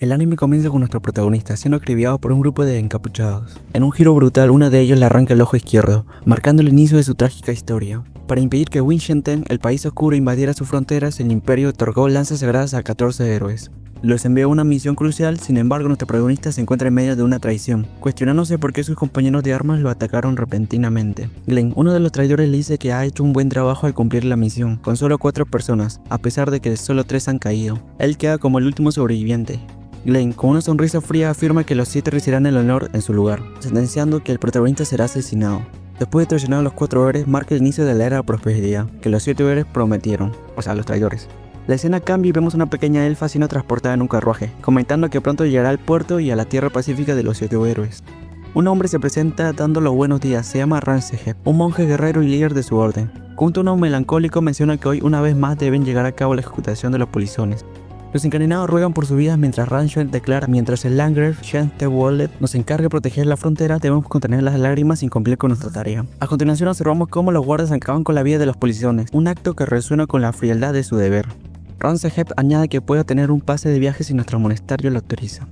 El anime comienza con nuestro protagonista siendo acribillado por un grupo de encapuchados. En un giro brutal, uno de ellos le arranca el ojo izquierdo, marcando el inicio de su trágica historia. Para impedir que Winchenstein, el país oscuro, invadiera sus fronteras, el imperio otorgó lanzas sagradas a 14 héroes. Los envió a una misión crucial, sin embargo nuestro protagonista se encuentra en medio de una traición, cuestionándose por qué sus compañeros de armas lo atacaron repentinamente. Glenn, uno de los traidores, le dice que ha hecho un buen trabajo al cumplir la misión, con solo 4 personas, a pesar de que solo 3 han caído. Él queda como el último sobreviviente. Glenn, con una sonrisa fría, afirma que los 7 recibirán el honor en su lugar, sentenciando que el protagonista será asesinado. Después de traicionar a los 4 héroes, marca el inicio de la era de prosperidad, que los 7 héroes prometieron, o sea, los traidores. La escena cambia y vemos una pequeña elfa siendo transportada en un carruaje, comentando que pronto llegará al puerto y a la tierra pacífica de los 7 héroes. Un hombre se presenta dando los buenos días, se llama Ranzehef, un monje guerrero y líder de su orden. Con un tono melancólico menciona que hoy una vez más deben llegar a cabo la ejecutación de los polizones. Los encadenados ruegan por su vida mientras Ranzehef declara: mientras el Landgrave Shen Te Wollet nos encargue de proteger la frontera, debemos contener las lágrimas sin cumplir con nuestra tarea. A continuación observamos cómo los guardias acaban con la vida de los polizones, un acto que resuena con la frialdad de su deber. Ranzehef añade que puede tener un pase de viaje si nuestro monasterio lo autoriza.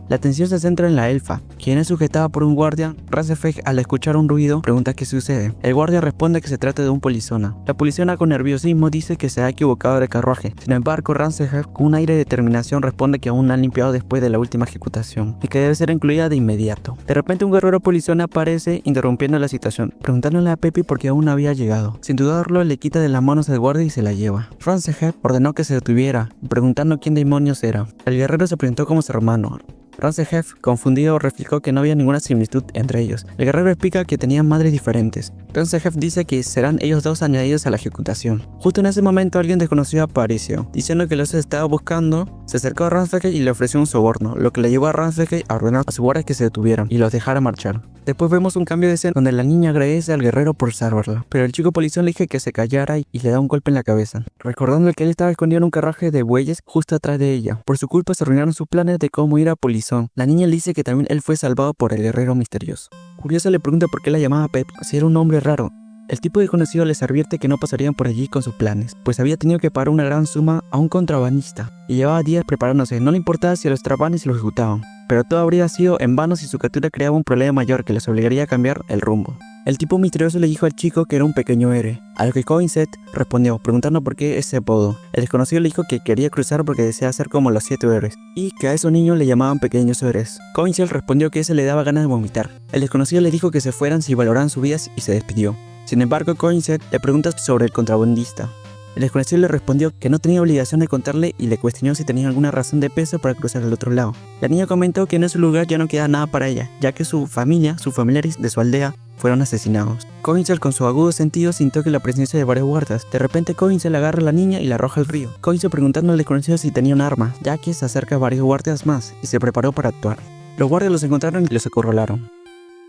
La atención se centra en la elfa, quien es sujetada por un guardia. Ranzehef, al escuchar un ruido, pregunta qué sucede. El guardia responde que se trata de un polizona. La polizona, con nerviosismo, dice que se ha equivocado de carruaje. Sin embargo, Ranzehef, con un aire de determinación, responde que aún la han limpiado después de la última ejecución y que debe ser incluida de inmediato. De repente, un guerrero polizona aparece, interrumpiendo la situación, preguntándole a Pepi por qué aún no había llegado. Sin dudarlo, le quita de las manos al guardia y se la lleva. Ranzehef ordenó que se detuviera, preguntando quién demonios era. El guerrero se presentó como su hermano. Ranzehef, confundido, replicó que no había ninguna similitud entre ellos. El guerrero explica que tenían madres diferentes. Ranzehef dice que serán ellos dos añadidos a la ejecutación. Justo en ese momento alguien desconocido apareció, diciendo que los estaba buscando. Se acercó a Ranzehef y le ofreció un soborno, lo que le llevó a Ranzehef a ordenar a sus guardias que se detuvieran y los dejara marchar. Después vemos un cambio de escena donde la niña agradece al guerrero por salvarla, pero el chico polizón le dice que se callara y le da un golpe en la cabeza, recordando que él estaba escondido en un carruaje de bueyes justo atrás de ella. Por su culpa se arruinaron sus planes de cómo ir a Polizón. La niña le dice que también él fue salvado por el guerrero misterioso. Curiosa, le pregunta por qué la llamaba Pep, si era un nombre raro. El tipo desconocido les advierte que no pasarían por allí con sus planes, pues había tenido que pagar una gran suma a un contrabandista y llevaba días preparándose. No le importaba si los atrapaban y se los ejecutaban, pero todo habría sido en vano si su captura creaba un problema mayor que les obligaría a cambiar el rumbo. El tipo misterioso le dijo al chico que era un pequeño héroe, a lo que Coinset respondió, preguntando por qué ese apodo. El desconocido le dijo que quería cruzar porque deseaba ser como los 7 héroes, y que a esos niños le llamaban pequeños héroes. Coinset respondió que ese le daba ganas de vomitar. El desconocido le dijo que se fueran si valoraban sus vidas y se despidió. Sin embargo, Coinset le pregunta sobre el contrabandista. El desconocido le respondió que no tenía obligación de contarle y le cuestionó si tenía alguna razón de peso para cruzar al otro lado. La niña comentó que en ese lugar ya no queda nada para ella, ya que sus familiares de su aldea fueron asesinados. Coinset, con su agudo sentido, sintió que la presencia de varios guardas. De repente, Coinset agarra a la niña y la arroja al río. Coinset preguntando al desconocido si tenía un arma, ya que se acerca a varios guardias más y se preparó para actuar. Los guardias los encontraron y los acorralaron.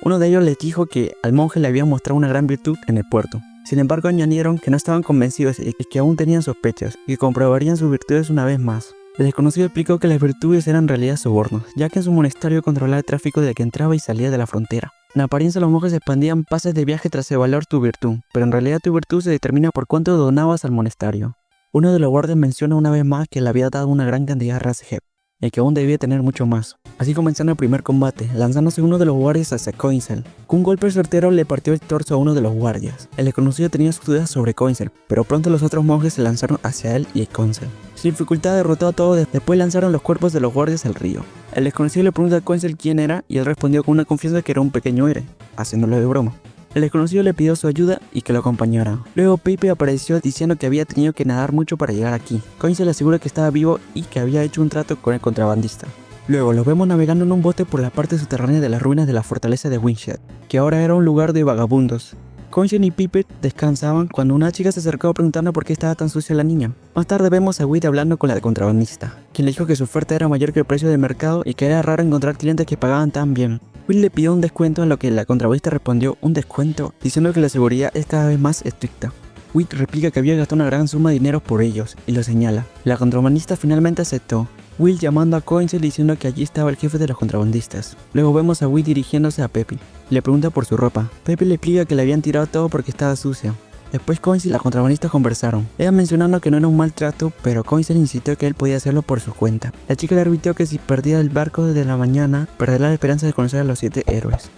Uno de ellos les dijo que al monje le había mostrado una gran virtud en el puerto. Sin embargo, añadieron que no estaban convencidos y que aún tenían sospechas y que comprobarían sus virtudes una vez más. El desconocido explicó que las virtudes eran en realidad sobornos, ya que en su monasterio controlaba el tráfico de que entraba y salía de la frontera. En apariencia, los monjes expandían pases de viaje tras evaluar tu virtud, pero en realidad tu virtud se determina por cuánto donabas al monasterio. Uno de los guardias menciona una vez más que le había dado una gran cantidad a Ranzehef, y que aún debía tener mucho más. Así comenzaron el primer combate, lanzándose uno de los guardias hacia Coinset. Con un golpe certero le partió el torso a uno de los guardias. El desconocido tenía sus dudas sobre Coinset, pero pronto los otros monjes se lanzaron hacia él y Coinset. Sin dificultad derrotó a todos, después lanzaron los cuerpos de los guardias al río. El desconocido le pregunta a Coinset quién era y él respondió con una confianza que era un pequeño héroe, haciéndolo de broma. El desconocido le pidió su ayuda y que lo acompañara. Luego Pepe apareció diciendo que había tenido que nadar mucho para llegar aquí. Coinset le asegura que estaba vivo y que había hecho un trato con el contrabandista. Luego los vemos navegando en un bote por la parte subterránea de las ruinas de la fortaleza de Winchet, que ahora era un lugar de vagabundos. Coinset y Pippet descansaban cuando una chica se acercó preguntando por qué estaba tan sucia la niña. Más tarde vemos a Will hablando con la contrabandista, quien le dijo que su oferta era mayor que el precio de mercado y que era raro encontrar clientes que pagaban tan bien. Will le pidió un descuento, a lo que la contrabandista respondió: ¿un descuento?, diciendo que la seguridad es cada vez más estricta. Will replica que había gastado una gran suma de dinero por ellos y lo señala. La contrabandista finalmente aceptó. Will llamando a Coinset diciendo que allí estaba el jefe de los contrabandistas. Luego vemos a Will dirigiéndose a Pepe. Le pregunta por su ropa. Pepe le explica que le habían tirado todo porque estaba sucia. Después Coins y la contrabandista conversaron, ella mencionando que no era un maltrato, pero Coins insistió que él podía hacerlo por su cuenta. La chica le advirtió que si perdía el barco desde la mañana, perdería la esperanza de conocer a los 7 héroes.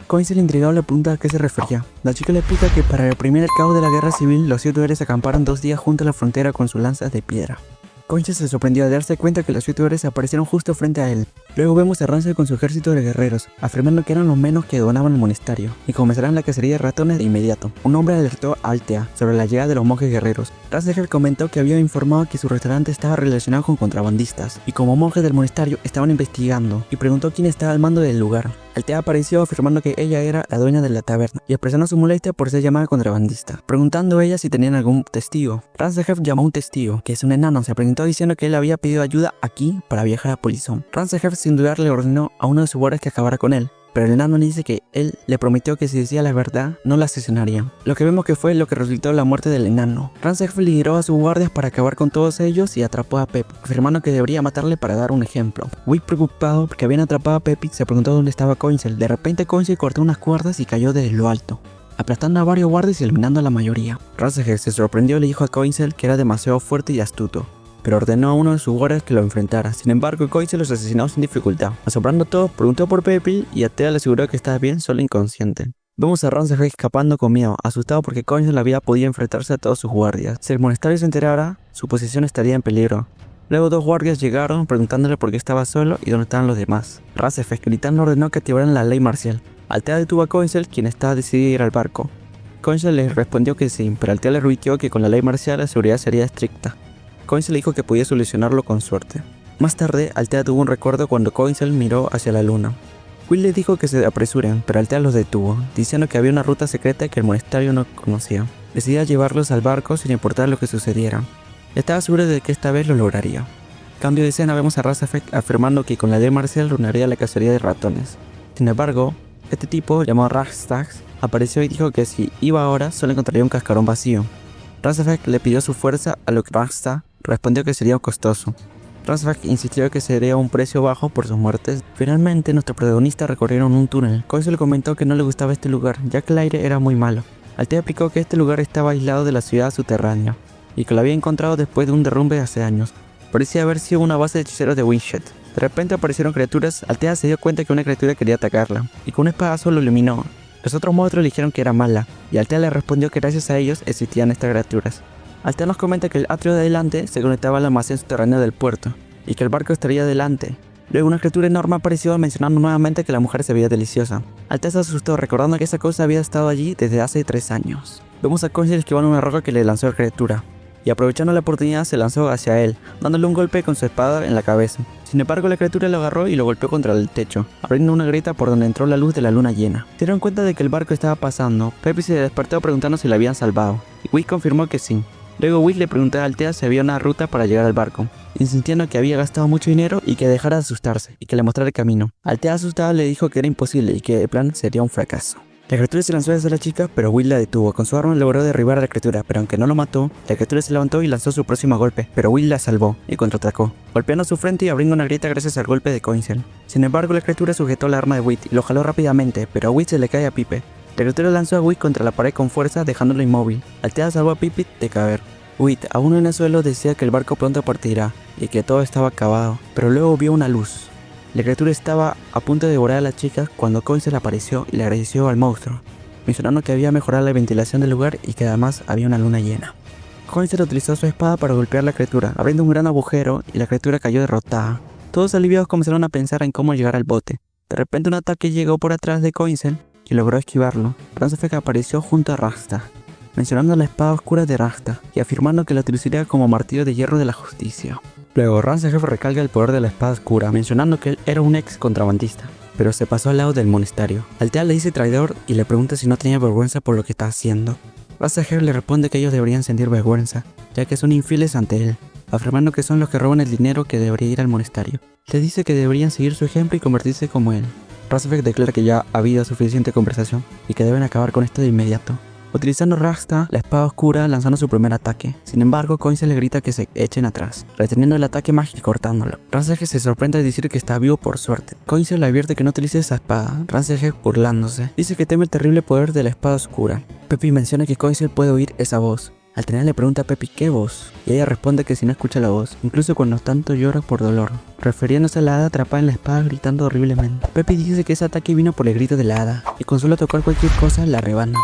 Coins, el intrigado, le pregunta a qué se refería. La chica le explica que para reprimir el caos de la guerra civil, los 7 héroes acamparon 2 días junto a la frontera con sus lanzas de piedra. Coins se sorprendió al darse cuenta que los 7 héroes aparecieron justo frente a él. Luego vemos a Ransel con su ejército de guerreros, afirmando que eran los menos que donaban el monasterio, y comenzarán la cacería de ratones de inmediato. Un hombre alertó a Althea sobre la llegada de los monjes guerreros. Ransel comentó que había informado que su restaurante estaba relacionado con contrabandistas, y como monjes del monasterio estaban investigando, y preguntó quién estaba al mando del lugar. Althea apareció afirmando que ella era la dueña de la taberna y expresando su molestia por ser llamada contrabandista, preguntando a ella si tenían algún testigo. Ransel llamó a un testigo, que es un enano, se presentó diciendo que él había pedido ayuda aquí para viajar a Polizón. Ransel sin dudar le ordenó a uno de sus guardias que acabara con él, pero el enano le dice que él le prometió que si decía la verdad no la asesinarían. Lo que vemos que fue lo que resultó la muerte del enano. Ransel lideró a sus guardias para acabar con todos ellos y atrapó a Pep, afirmando que debería matarle para dar un ejemplo. Wick, preocupado porque habían atrapado a Pep, se preguntó dónde estaba Coinsel. De repente Coinsel cortó unas cuerdas y cayó desde lo alto, aplastando a varios guardias y eliminando a la mayoría. Ransel se sorprendió y le dijo a Coinsel que era demasiado fuerte y astuto, pero ordenó a uno de sus guardias que lo enfrentara. Sin embargo, Coinsel los asesinó sin dificultad. Asombrando a todos, preguntó por Pepe y Althea le aseguró que estaba bien, solo inconsciente. Vemos a Ransel escapando con miedo, asustado porque Coinsel había podido enfrentarse a todos sus guardias. Si el monasterio se enterara, su posición estaría en peligro. Luego 2 guardias llegaron preguntándole por qué estaba solo y dónde estaban los demás. Ransel gritando ordenó que activaran la ley marcial. Althea detuvo a Coinsel, quien estaba decidido a ir al barco. Coinsel le respondió que sí, pero Althea le advirtió que con la ley marcial la seguridad sería estricta. Coinsel le dijo que podía solucionarlo con suerte. Más tarde, Althea tuvo un recuerdo cuando Coinsel miró hacia la luna. Will le dijo que se apresuren, pero Althea los detuvo, diciendo que había una ruta secreta que el monasterio no conocía. Decidía llevarlos al barco sin importar lo que sucediera. Estaba seguro de que esta vez lo lograría. Cambio de escena, vemos a Ransel afirmando que con la ley marcial arruinaría la cacería de ratones. Sin embargo, este tipo, llamado Ragstag, apareció y dijo que si iba ahora solo encontraría un cascarón vacío. Ransel le pidió su fuerza, a lo que Ragstag respondió que sería costoso. Ransel insistió que sería un precio bajo por sus muertes. Finalmente, nuestros protagonistas recorrieron un túnel. Coinsel comentó que no le gustaba este lugar, ya que el aire era muy malo. Althea explicó que este lugar estaba aislado de la ciudad subterránea, y que lo había encontrado después de un derrumbe hace años. Parecía haber sido una base de hechiceros de Windshed. De repente aparecieron criaturas. Althea se dio cuenta que una criatura quería atacarla, y con un espadazo lo iluminó. Los otros monstruos le dijeron que era mala, y Althea le respondió que gracias a ellos existían estas criaturas. Althea nos comenta que el atrio de adelante se conectaba al almacén subterráneo del puerto, y que el barco estaría delante. Luego una criatura enorme apareció mencionando nuevamente que la mujer se veía deliciosa. Althea se asustó recordando que esa cosa había estado allí desde hace 3 años. Vemos a Coinsel esquivando una roca que le lanzó la criatura, y aprovechando la oportunidad se lanzó hacia él, dándole un golpe con su espada en la cabeza. Sin embargo, la criatura lo agarró y lo golpeó contra el techo, abriendo una grieta por donde entró la luz de la luna llena. Se dieron cuenta de que el barco estaba pasando. Pepe se despertó preguntando si la habían salvado, y Wick confirmó que sí. Luego Wick le preguntó a Althea si había una ruta para llegar al barco, insistiendo que había gastado mucho dinero y que dejara de asustarse, y que le mostrara el camino. Althea, asustada, le dijo que era imposible y que el plan sería un fracaso. La criatura se lanzó hacia la chica, pero Will la detuvo. Con su arma logró derribar a la criatura, pero aunque no lo mató, la criatura se levantó y lanzó su próximo golpe, pero Will la salvó y contraatacó, golpeando su frente y abriendo una grieta gracias al golpe de Coinsel. Sin embargo, la criatura sujetó el arma de Witt y lo jaló rápidamente, pero a Witt se le cae a Pipe. La criatura lanzó a Witt contra la pared con fuerza, dejándolo inmóvil. Althea salvó a Pipe de caer. Witt, aún en el suelo, decía que el barco pronto partirá y que todo estaba acabado, pero luego vio una luz. La criatura estaba a punto de devorar a la chica cuando Coinsel apareció y le agradeció al monstruo, mencionando que había mejorado la ventilación del lugar y que además había una luna llena. Coinsel utilizó su espada para golpear a la criatura, abriendo un gran agujero, y la criatura cayó derrotada. Todos aliviados comenzaron a pensar en cómo llegar al bote. De repente un ataque llegó por atrás de Coinsel y logró esquivarlo. Ransel apareció junto a Ragstag, mencionando la espada oscura de Ragstag y afirmando que la utilizaría como martillo de hierro de la justicia. Luego Ransel recalca el poder de la espada oscura, mencionando que él era un ex contrabandista, pero se pasó al lado del monasterio. Althea le dice traidor y le pregunta si no tenía vergüenza por lo que está haciendo. Ransel le responde que ellos deberían sentir vergüenza, ya que son infieles ante él, afirmando que son los que roban el dinero que debería ir al monasterio. Le dice que deberían seguir su ejemplo y convertirse como él. Ransel declara que ya ha habido suficiente conversación y que deben acabar con esto de inmediato. utilizando Ragsta la espada oscura lanzando su primer ataque. Sin embargo, Coinsel le grita que se echen atrás, reteniendo el ataque mágico y cortándolo. Ranseged se sorprende al decir que está vivo por suerte. Coinsel le advierte que no utilice esa espada, Ranseged burlándose. Dice que teme el terrible poder de la espada oscura. Peppy menciona que Coinsel puede oír esa voz. Alterna le pregunta a Peppy ¿qué voz? Y ella responde que si no escucha la voz, incluso cuando tanto llora por dolor, refiriéndose a la hada atrapada en la espada gritando horriblemente. Peppy dice que ese ataque vino por el grito de la hada, y con solo tocar cualquier cosa la rebana.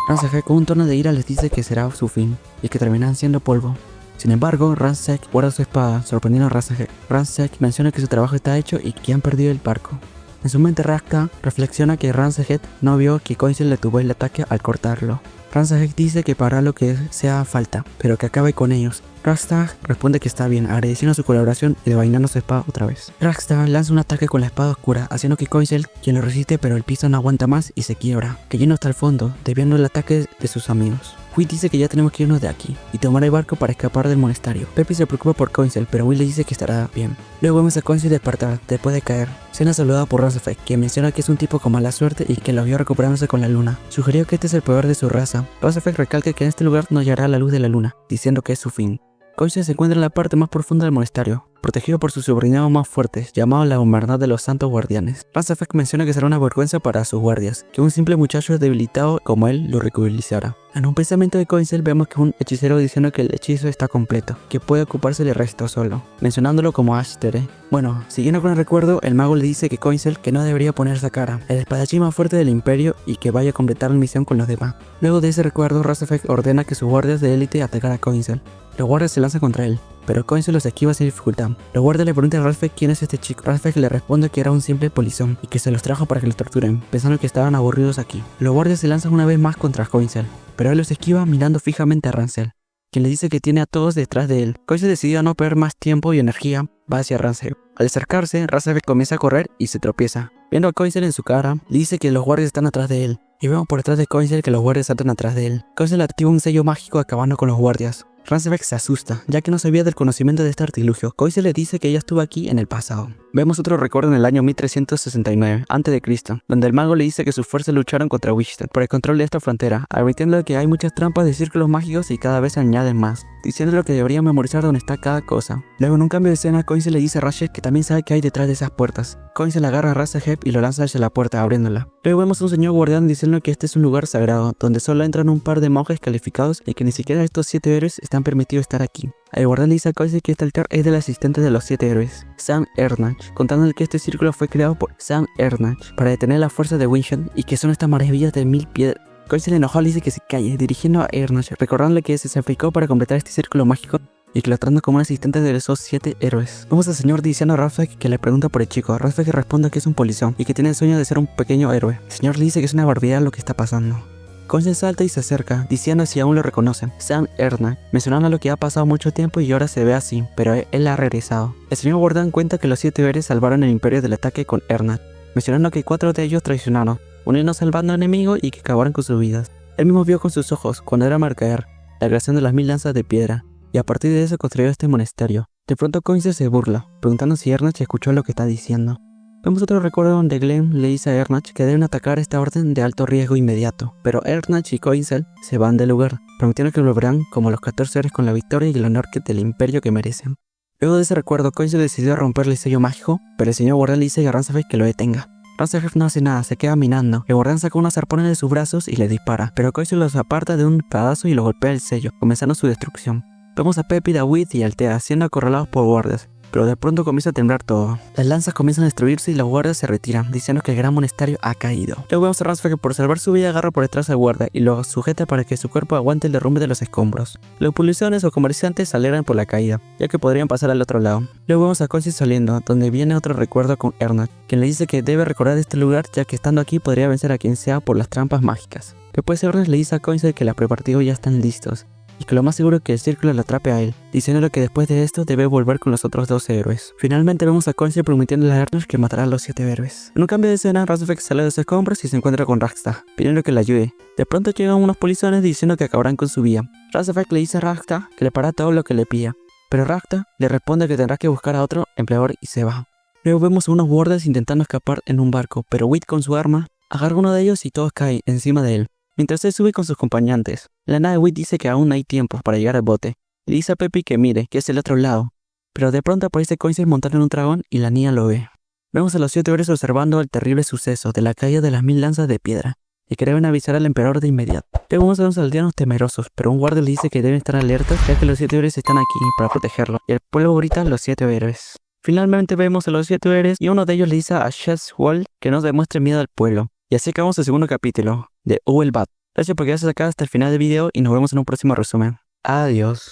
Ranseged con un tono de ira les dice que será su fin, y que terminarán siendo polvo. Sin embargo, Ranseged guarda su espada, sorprendiendo a Ranseged. Ranseged menciona que su trabajo está hecho y que han perdido el barco. En su mente Ragsta reflexiona que Ranseged no vio que Coinsel le tuvo el ataque al cortarlo. Ranseged dice que para lo que sea falta, pero que acabe con ellos. Ragsta responde que está bien, agradeciendo su colaboración y devainando su espada otra vez. Ragsta lanza un ataque con la espada oscura, haciendo que Coinsel, quien lo resiste pero el piso no aguanta más y se quiebra, cayendo hasta el fondo, desviando el ataque de sus amigos. Will dice que ya tenemos que irnos de aquí y tomar el barco para escapar del monasterio. Peppy se preocupa por Coinsel, pero Will le dice que estará bien. Luego vemos a Coinsel despertar después de caer, siendo saludado por Ranseged, quien menciona que es un tipo con mala suerte y que lo vio recuperándose con la luna. Sugirió que este es el poder de su raza. Ranseged recalca que en este lugar no hallará la luz de la luna, diciendo que es su fin. Coinsel se encuentra en la parte más profunda del monasterio, protegido por sus subordinados más fuertes, llamados la Hermandad de los Santos Guardianes. Ranseged menciona que será una vergüenza para sus guardias, que un simple muchacho debilitado como él lo ridiculizará. En un pensamiento de Coinsel vemos que un hechicero diciendo que el hechizo está completo, que puede ocuparse del resto solo, mencionándolo como Ashtere. Bueno, siguiendo con el recuerdo, el mago le dice que Coinsel que no debería poner esa cara, el espadachín más fuerte del imperio y que vaya a completar la misión con los demás. Luego de ese recuerdo, Ranseged ordena que sus guardias de élite atacar a Coinsel. Los guardias se lanzan contra él, pero Coinsel los esquiva sin dificultad. Los guardias le preguntan a Ranseged quién es este chico. Ranseged le responde que era un simple polizón y que se los trajo para que los torturen, pensando que estaban aburridos aquí. Los guardias se lanzan una vez más contra Coinsel, pero él los esquiva mirando fijamente a Ranseged, quien le dice que tiene a todos detrás de él. Coinsel decidió no perder más tiempo y energía, va hacia Ranseged. Al acercarse, Ranseged comienza a correr y se tropieza. Viendo a Coinsel en su cara, le dice que los guardias están atrás de él, y vemos por detrás de Coinsel que los guardias saltan atrás de él. Coinsel activa un sello mágico acabando con los guardias. Ranseged se asusta, ya que no sabía del conocimiento de este artilugio. Coinsel le dice que ella estuvo aquí en el pasado. Vemos otro recuerdo en el año 1369 a.C., donde el mago le dice que sus fuerzas lucharon contra Wichtel por el control de esta frontera, advirtiendo que hay muchas trampas de círculos mágicos y cada vez se añaden más, diciéndole que deberían memorizar dónde está cada cosa. Luego en un cambio de escena, Coinsel le dice a Ranseged que también sabe qué hay detrás de esas puertas. Coinsel agarra a Ranseged y lo lanza hacia la puerta abriéndola. Luego vemos a un señor guardián diciendo que este es un lugar sagrado, donde solo entran un par de monjes calificados y que ni siquiera estos 7 héroes están permitidos estar aquí. El guardián le dice a Coinsel que este altar es del asistente de los 7 héroes, Sam Ernach, contándole que este círculo fue creado por Sam Ernach para detener la fuerza de Winshen y que son estas maravillas de 1000 piedras. Coinsel enojado le dice que se calle, dirigiendo a Ernach, recordándole que se sacrificó para completar este círculo mágico y que lo tratan como un asistente de esos 7 héroes. Vemos al señor diciendo a Ranseged que le pregunta por el chico. Ranseged responde que es un polizón y que tiene el sueño de ser un pequeño héroe. El señor le dice que es una barbaridad lo que está pasando. Coinsel salta y se acerca, diciendo si aún lo reconocen. Sam Ernach, mencionando lo que ha pasado mucho tiempo y ahora se ve así, pero él ha regresado. El señor guardián cuenta que los 7 héroes salvaron el imperio del ataque con Ernach, mencionando que 4 de ellos traicionaron, uno salvando al enemigo y que acabaron con sus vidas. Él mismo vio con sus ojos, cuando era Mercader, la creación de las 1000 lanzas de piedra, y a partir de eso construyó este monasterio. De pronto Coinsel se burla, preguntando si Ernach escuchó lo que está diciendo. Vemos otro recuerdo donde Glenn le dice a Ernach que deben atacar esta orden de alto riesgo inmediato, pero Ernach y Coinsel se van del lugar, prometiendo que volverán como los 14 héroes con la victoria y el honor del imperio que merecen. Luego de ese recuerdo, Coinsel decidió romperle el sello mágico, pero el señor guardián le dice a Ranseged que lo detenga. Ranseged no hace nada, se queda mirando. El guardián saca unos arpones de sus brazos y le dispara, pero Coinsel los aparta de un pedazo y lo golpea el sello, comenzando su destrucción. Vemos a Peppy, David y Altea siendo acorralados por guardias, pero de pronto comienza a temblar todo. Las lanzas comienzan a destruirse y los guardias se retiran, diciendo que el gran monasterio ha caído. Luego vemos a Ranseged que por salvar su vida agarra por detrás al guardia y lo sujeta para que su cuerpo aguante el derrumbe de los escombros. Los polizones o comerciantes se alegran por la caída, ya que podrían pasar al otro lado. Luego vemos a Coinsel saliendo, donde viene otro recuerdo con Ernach, quien le dice que debe recordar este lugar ya que estando aquí podría vencer a quien sea por las trampas mágicas. Después Ernach le dice a Coinsel que los preparativos ya están listos, y que lo más seguro es que el círculo lo atrape a él, diciéndole que después de esto debe volver con los otros 12 héroes. Finalmente vemos a Coinsel prometiéndole a Ernach que matará a los 7 héroes. En un cambio de escena, Ranseged sale de sus escombros y se encuentra con Ragsta, pidiendo que le ayude. De pronto llegan unos polizones diciendo que acabarán con su vida. Ranseged le dice a Ragsta que le para todo lo que le pida, pero Ragsta le responde que tendrá que buscar a otro empleador y se va. Luego vemos a unos guardias intentando escapar en un barco, pero Whit con su arma agarra uno de ellos y todos caen encima de él. Mientras él sube con sus acompañantes, la nave Wit dice que aún hay tiempo para llegar al bote. Le dice a Peppy que mire, que es el otro lado. Pero de pronto aparece Coinsy montado en un dragón y la niña lo ve. Vemos a los 7 hombres observando el terrible suceso de la caída de las 1000 lanzas de piedra y que deben avisar al emperador de inmediato. Luego vemos a los aldeanos temerosos, pero un guardia les dice que deben estar alertas ya que los 7 héroes están aquí para protegerlo y el pueblo grita los 7 héroes. Finalmente vemos a los 7 héroes y uno de ellos le dice a Shazwall que no demuestre miedo al pueblo. Y así acabamos el segundo capítulo de Owlbat. Gracias por quedarse acá hasta el final del video y nos vemos en un próximo resumen. Adiós.